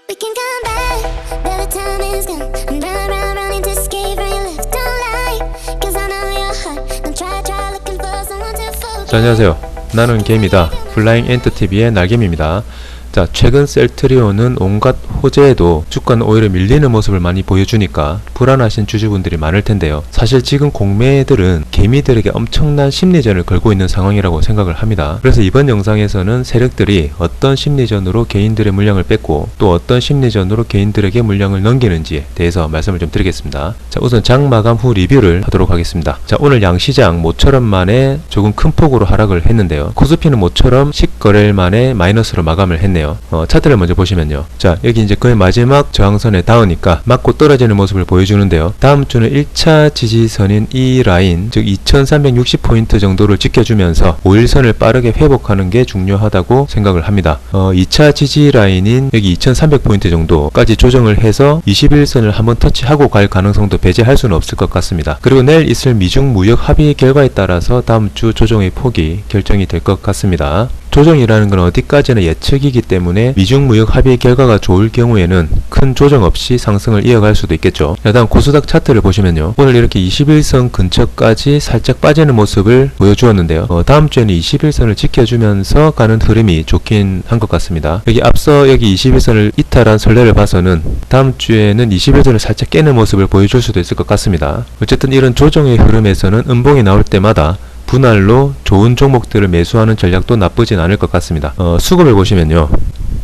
We can come back, but the time is gone. I'm running to escape from your lips. Don't lie, cause I know your heart. Don't try looking for someone to fool. 자, 안녕하세요. 나는 게임이다. 플라잉 엔터TV의 날개미입니다. 자, 최근 셀트리온은 온갖 호재에도 주가는 오히려 밀리는 모습을 많이 보여주니까 불안하신 주주분들이 많을 텐데요. 사실 지금 공매들은 개미들에게 엄청난 심리전을 걸고 있는 상황이라고 생각을 합니다. 그래서 이번 영상에서는 세력들이 어떤 심리전으로 개인들의 물량을 뺏고 또 어떤 심리전으로 개인들에게 물량을 넘기는지에 대해서 말씀을 좀 드리겠습니다. 자, 우선 장 마감 후 리뷰를 하도록 하겠습니다. 자, 오늘 양시장 모처럼 만에 조금 큰 폭으로 하락을 했는데요. 코스피는 모처럼 10거래일 만에 마이너스로 마감을 했네요. 차트를 먼저 보시면요. 자, 여기 이제 거의 마지막 저항선에 닿으니까 맞고 떨어지는 모습을 보여주는데요. 다음 주는 1차 지지선인 이 라인, 즉 2360포인트 정도를 지켜주면서 5일선을 빠르게 회복하는 게 중요하다고 생각을 합니다. 2차 지지 라인인 여기 2300포인트 정도까지 조정을 해서 21선을 한번 터치하고 갈 가능성도 배제할 수는 없을 것 같습니다. 그리고 내일 있을 미중 무역 합의 결과에 따라서 다음 주 조정의 폭이 결정이 될 것 같습니다. 조정이라는 건 어디까지나 예측이기 때문에 미중 무역 합의 결과가 좋을 경우에는 큰 조정 없이 상승을 이어갈 수도 있겠죠. 다음 코스닥 차트를 보시면요. 오늘 이렇게 21선 근처까지 살짝 빠지는 모습을 보여주었는데요. 다음 주에는 21선을 지켜주면서 가는 흐름이 좋긴 한 것 같습니다. 여기 앞서 여기 21선을 이탈한 선례를 봐서는 다음 주에는 21선을 살짝 깨는 모습을 보여줄 수도 있을 것 같습니다. 어쨌든 이런 조정의 흐름에서는 음봉이 나올 때마다 분할로 좋은 종목들을 매수하는 전략도 나쁘진 않을 것 같습니다. 수급을 보시면요.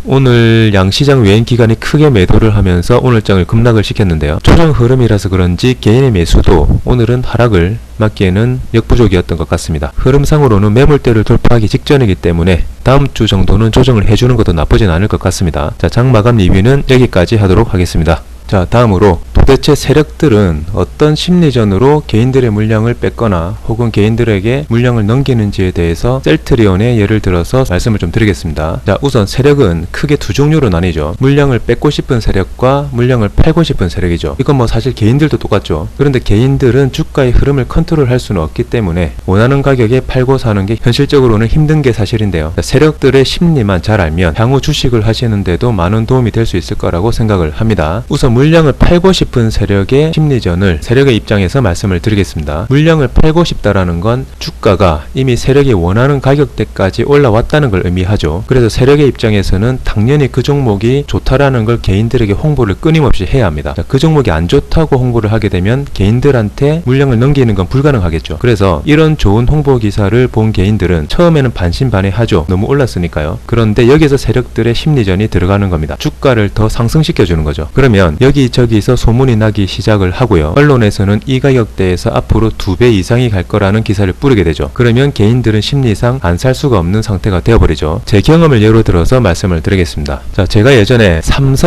오늘 양시장 외인 기관이 크게 매도를 하면서 오늘 장을 급락을 시켰는데요. 조정 흐름이라서 그런지 개인의 매수도 오늘은 하락을 막기에는 역부족이었던 것 같습니다. 흐름상으로는 매물대를 돌파하기 직전이기 때문에 다음 주 정도는 조정을 해주는 것도 나쁘진 않을 것 같습니다. 자, 장 마감 리뷰는 여기까지 하도록 하겠습니다. 자, 다음으로 도대체 세력들은 어떤 심리전으로 개인들의 물량을 뺏거나 혹은 개인들에게 물량을 넘기는지에 대해서 셀트리온의 예를 들어서 말씀을 좀 드리겠습니다. 자, 우선 세력은 크게 두 종류로 나뉘죠. 물량을 뺏고 싶은 세력과 물량을 팔고 싶은 세력이죠. 이건 뭐 사실 개인들도 똑같죠. 그런데 개인들은 주가의 흐름을 컨트롤할 수는 없기 때문에 원하는 가격에 팔고 사는 게 현실적으로는 힘든 게 사실인데요. 자, 세력들의 심리만 잘 알면 향후 주식을 하시는데도 많은 도움이 될 수 있을 거라고 생각을 합니다. 우선 물량을 팔고 싶은 세력의 심리전을 세력의 입장에서 말씀을 드리겠습니다. 물량을 팔고 싶다라는 건 주가가 이미 세력이 원하는 가격대까지 올라왔다는 걸 의미하죠. 그래서 세력의 입장에서는 당연히 그 종목이 좋다라는 걸 개인들에게 홍보를 끊임없이 해야 합니다. 자, 그 종목이 안 좋다고 홍보를 하게 되면 개인들한테 물량을 넘기는 건 불가능하겠죠. 그래서 이런 좋은 홍보 기사를 본 개인들은 처음에는 반신반의하죠. 너무 올랐으니까요. 그런데 여기서 세력들의 심리전이 들어가는 겁니다. 주가를 더 상승시켜 주는 거죠. 그러면 여기저기서 소문이 나기 시작을 하고요. 언론에서는 이 가격대에서 앞으로 2배 이상이 갈 거라는 기사를 뿌리게 되죠. 그러면 개인들은 심리상 안 살 수가 없는 상태가 되어버리죠. 제 경험을 예로 들어서 말씀을 드리겠습니다. 자, 제가 예전에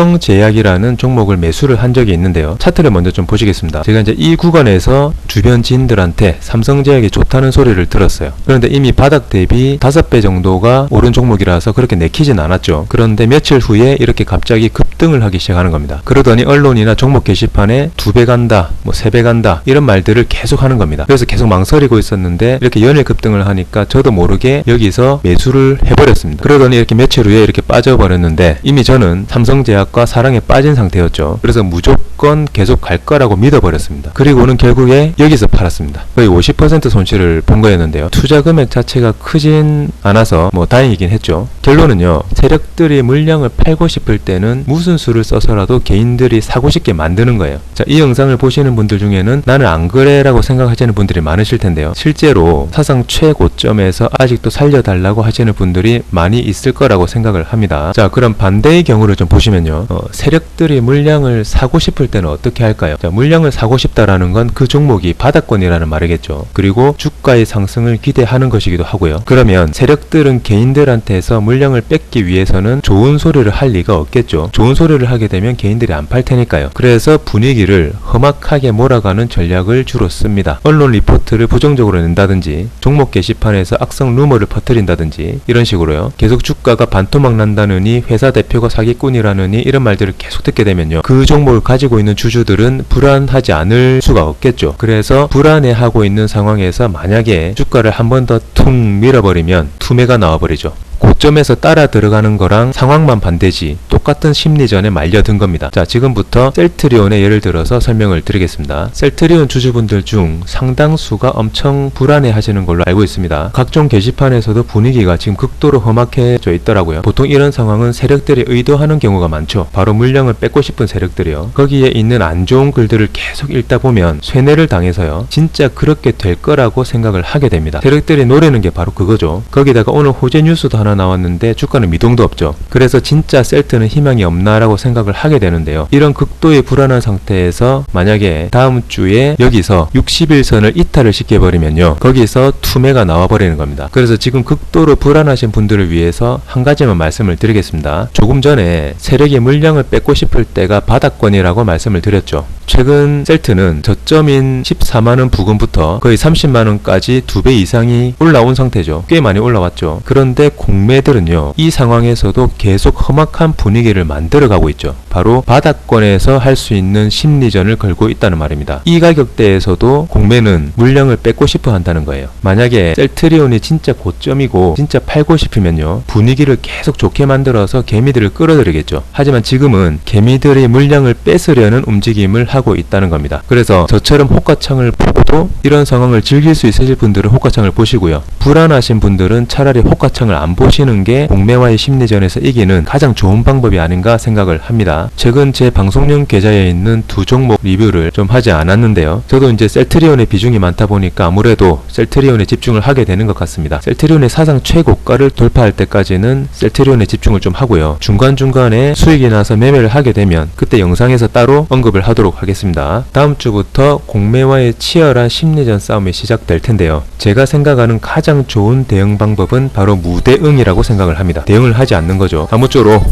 삼성제약이라는 종목을 매수를 한 적이 있는데요. 차트를 먼저 좀 보시겠습니다. 제가 이제 이 구간에서 주변 지인들한테 삼성제약이 좋다는 소리를 들었어요. 그런데 이미 바닥 대비 5배 정도가 오른 종목이라서 그렇게 내키진 않았죠. 그런데 며칠 후에 이렇게 갑자기 급등을 하기 시작하는 겁니다. 그러더니 언론이나 종목 게시판에 2배 간다, 뭐 3배 간다 이런 말들을 계속 하는 겁니다. 그래서 계속 망설이고 있었는데 이렇게 연일 급등을 하니까 저도 모르게 여기서 매수를 해버렸습니다. 그러더니 이렇게 며칠 후에 이렇게 빠져버렸는데 이미 저는 삼성제약과 사랑에 빠진 상태였죠. 그래서 무조건 계속 갈 거라고 믿어버렸습니다. 그리고는 결국에 여기서 팔았습니다. 거의 50% 손실을 본 거였는데요. 투자 금액 자체가 크진 않아서 뭐 다행이긴 했죠. 결론은요. 세력들이 물량을 팔고 싶을 때는 무슨 수를 써서라도 개인들이 사고 싶게 만드는 거예요. 자, 이 영상을 보시는 분들 중에는 나는 안 그래 라고 생각하시는 분들이 많으실 텐데요. 실제로 사상 최고점에서 아직도 살려달라고 하시는 분들이 많이 있을 거라고 생각을 합니다. 자, 그럼 반대의 경우를 좀 보시면요. 세력들이 물량을 사고 싶을 때는 어떻게 할까요? 자, 물량을 사고 싶다라는 건 그 종목이 바닥권이라는 말이겠죠. 그리고 주가의 상승을 기대하는 것이기도 하고요. 그러면 세력들은 개인들한테서 물량을 뺏기 위해서는 좋은 소리를 할 리가 없겠죠. 좋은 소리를 하게 되면 개인들이 안 팔 테니까요. 그래서 분위기를 험악하게 몰아가는 전략을 주로 씁니다. 언론 리포트를 부정적으로 낸다든지 종목 게시판에서 악성 루머를 퍼뜨린다든지 이런 식으로요. 계속 주가가 반토막 난다느니 회사 대표가 사기꾼이라느니 이런 말들을 계속 듣게 되면요. 그 종목을 가지고 있는 주주들은 불안하지 않을 수가 없겠죠. 그래서 불안해하고 있는 상황에서 만약에 주가를 한 번 더 퉁 밀어버리면 투매가 나와버리죠. 고점에서 따라 들어가는 거랑 상황만 반대지 똑같은 심리전에 말려든 겁니다. 자, 지금부터 셀트리온의 예를 들어서 설명을 드리겠습니다. 셀트리온 주주분들 중 상당수가 엄청 불안해 하시는 걸로 알고 있습니다. 각종 게시판에서도 분위기가 지금 극도로 험악해져 있더라고요. 보통 이런 상황은 세력들이 의도하는 경우가 많죠. 바로 물량을 뺏고 싶은 세력들이요. 거기에 있는 안 좋은 글들을 계속 읽다 보면 쇠뇌를 당해서요. 진짜 그렇게 될 거라고 생각을 하게 됩니다. 세력들이 노리는 게 바로 그거죠. 거기다가 오늘 호재 뉴스도 하나 나왔는데 주가는 미동도 없죠. 그래서 진짜 셀트는 희망이 없나라고 생각을 하게 되는데요. 이런 극도의 불안한 상태에서 만약에 다음 주에 여기서 60일선을 이탈을 시켜버리면요. 거기서 투매가 나와버리는 겁니다. 그래서 지금 극도로 불안하신 분들을 위해서 한 가지만 말씀을 드리겠습니다. 조금 전에 세력이 물량을 뺏고 싶을 때가 바닥권이라고 말씀을 드렸죠. 최근 셀트는 저점인 14만원 부근부터 거의 30만원까지 2배 이상이 올라온 상태죠. 꽤 많이 올라왔죠. 그런데 공매들은요, 이 상황에서도 계속 험악한 분위기를 만들어가고 있죠. 바로 바닥권에서 할 수 있는 심리전을 걸고 있다는 말입니다. 이 가격대에서도 공매는 물량을 뺏고 싶어 한다는 거예요. 만약에 셀트리온이 진짜 고점이고 진짜 팔고 싶으면요, 분위기를 계속 좋게 만들어서 개미들을 끌어들이겠죠. 하지만 지금은 개미들이 물량을 뺏으려는 움직임을 하고 있다는 겁니다. 그래서 저처럼 호가창을 보고도 이런 상황을 즐길 수 있으실 분들은 호가창을 보시고요. 불안하신 분들은 차라리 호가창을 안 보시는 게 공매와의 심리전에서 이기는 가장 좋은 방법이 아닌가 생각을 합니다. 최근 제 방송용 계좌에 있는 두 종목 리뷰를 좀 하지 않았는데요. 저도 이제 셀트리온의 비중이 많다 보니까 아무래도 셀트리온에 집중을 하게 되는 것 같습니다. 셀트리온의 사상 최고가를 돌파할 때까지는 셀트리온에 집중을 좀 하고요. 중간중간에 수익이 나서 매매를 하게 되면 그때 영상에서 따로 언급을 하도록 하겠습니다. 다음 주부터 공매와의 치열한 심리전 싸움이 시작될 텐데요. 제가 생각하는 가장 좋은 대응 방법은 바로 무대응이라고 생각을 합니다. 대응을 하지 않는 거죠. 아무쪼록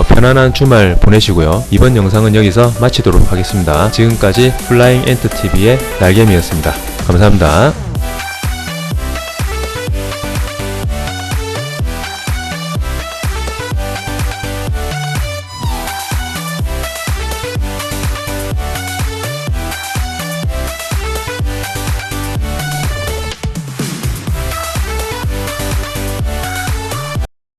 편안한 주말 보내시고요. 이번 영상은 여기서 마치도록 하겠습니다. 지금까지 플라잉 엔트TV의 날개미였습니다. 감사합니다.